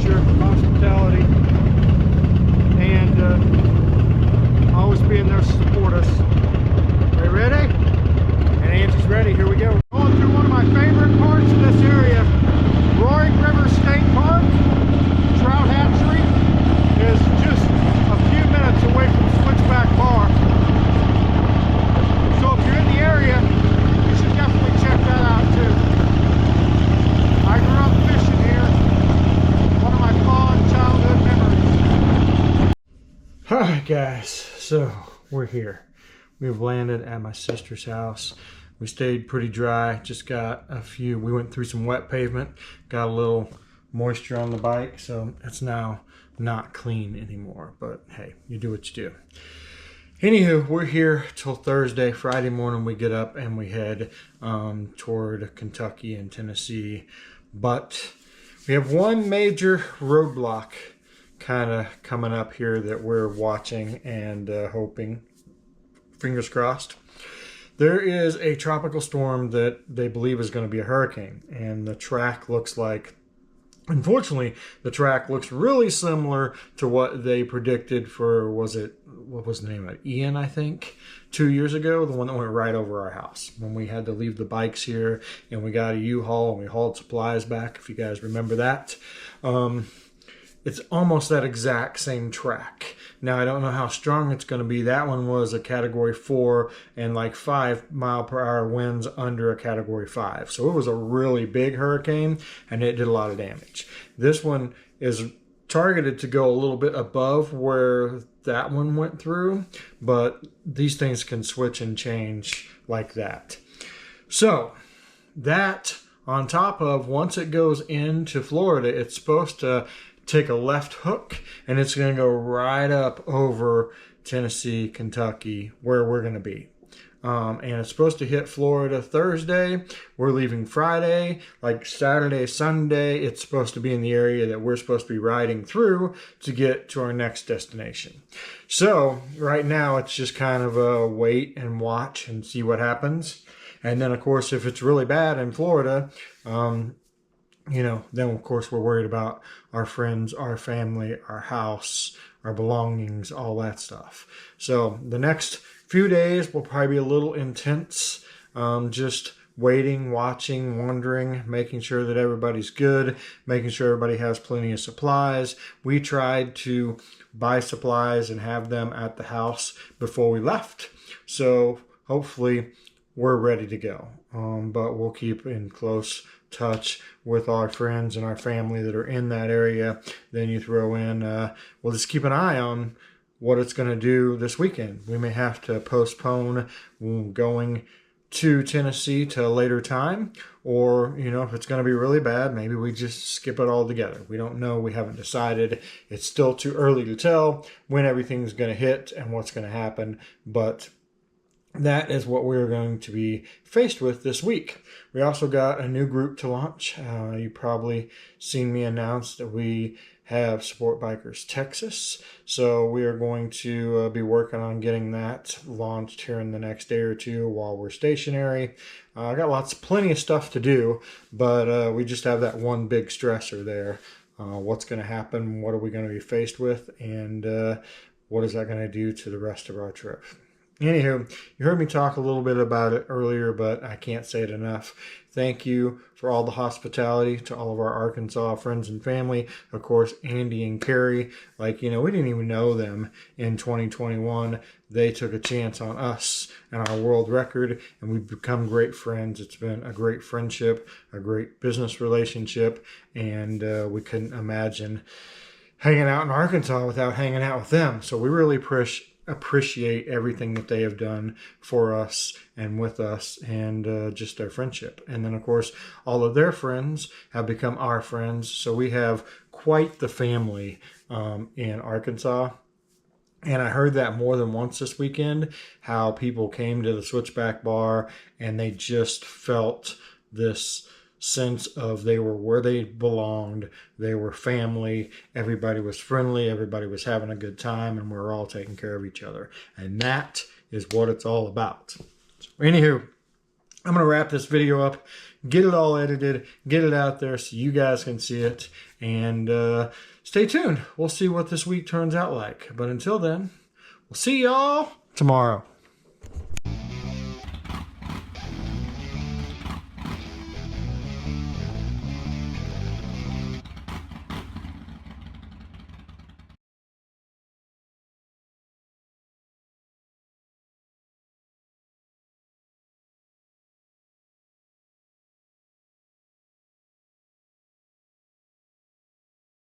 your hospitality and always being there to support us. Are you ready? And Angie's ready. Here we go. Going through one of my favorite parts of this area, Roaring River State Park. Trout hatchery is just a few minutes away from Switchback Bar. So if you're in the area, you should definitely check that out too. I grew up fishing here. One of my fond childhood memories. Alright guys, so we're here. We've landed at my sister's house. We stayed pretty dry, just got a few, we went through some wet pavement, got a little moisture on the bike, so it's now not clean anymore, but hey, you do what you do. Anywho, we're here till Thursday. Friday morning we get up and we head toward Kentucky and Tennessee, but we have one major roadblock kind of coming up here that we're watching and hoping, fingers crossed. There is a tropical storm that they believe is going to be a hurricane, and the track looks like, unfortunately, the track looks really similar to what they predicted for, what was the name of it? Ian, I think, 2 years ago, the one that went right over our house when we had to leave the bikes here and we got a U-Haul and we hauled supplies back, if you guys remember that. It's almost that exact same track. Now, I don't know how strong it's going to be. That one was a Category 4 and like 5-mile-per-hour winds under a Category 5. So it was a really big hurricane, and it did a lot of damage. This one is targeted to go a little bit above where that one went through, but these things can switch and change like that. So that on top of, once it goes into Florida, it's supposed to take a left hook, and it's going to go right up over Tennessee, Kentucky, where we're going to be. And it's supposed to hit Florida Thursday. We're leaving Friday. Like Saturday, Sunday, it's supposed to be in the area that we're supposed to be riding through to get to our next destination. So right now, it's just kind of a wait and watch and see what happens. And then, of course, if it's really bad in Florida, you know, then of course we're worried about our friends, our family, our house, our belongings, all that stuff. So the next few days will probably be a little intense, just waiting, watching, wondering, making sure that everybody's good, making sure everybody has plenty of supplies. We tried to buy supplies and have them at the house before we left. So hopefully we're ready to go. But we'll keep in close touch with our friends and our family that are in that area. Then you throw in, we'll just keep an eye on what it's going to do this weekend. We may have to postpone going to Tennessee to a later time, or, you know, if it's going to be really bad, maybe we just skip it all together. We don't know. We haven't decided. It's still too early to tell when everything's going to hit and what's going to happen, but that is what we're going to be faced with this week. We also got a new group to launch. You probably seen me announce that we have Support Bikers Texas. So we are going to be working on getting that launched here in the next day or two while we're stationary. I got plenty of stuff to do, but we just have that one big stressor there. What's going to happen? What are we going to be faced with? And what is that going to do to the rest of our trip? Anywho, you heard me talk a little bit about it earlier, but I can't say it enough. Thank you for all the hospitality to all of our Arkansas friends and family. Of course, Andy and Carrie, like, you know, we didn't even know them in 2021. They took a chance on us and our world record, and we've become great friends. It's been a great friendship, a great business relationship, and we couldn't imagine hanging out in Arkansas without hanging out with them. So we really appreciate everything that they have done for us and with us, and just their friendship. And then, of course, all of their friends have become our friends. So we have quite the family in Arkansas. And I heard that more than once this weekend, how people came to the Switchback Bar and they just felt this sense of they were where they belonged. They were family. Everybody was friendly. Everybody was having a good time, and we were all taking care of each other. And that is what it's all about. So, anywho, I'm going to wrap this video up, get it all edited, get it out there so you guys can see it. And stay tuned. We'll see what this week turns out like. But until then, we'll see y'all tomorrow.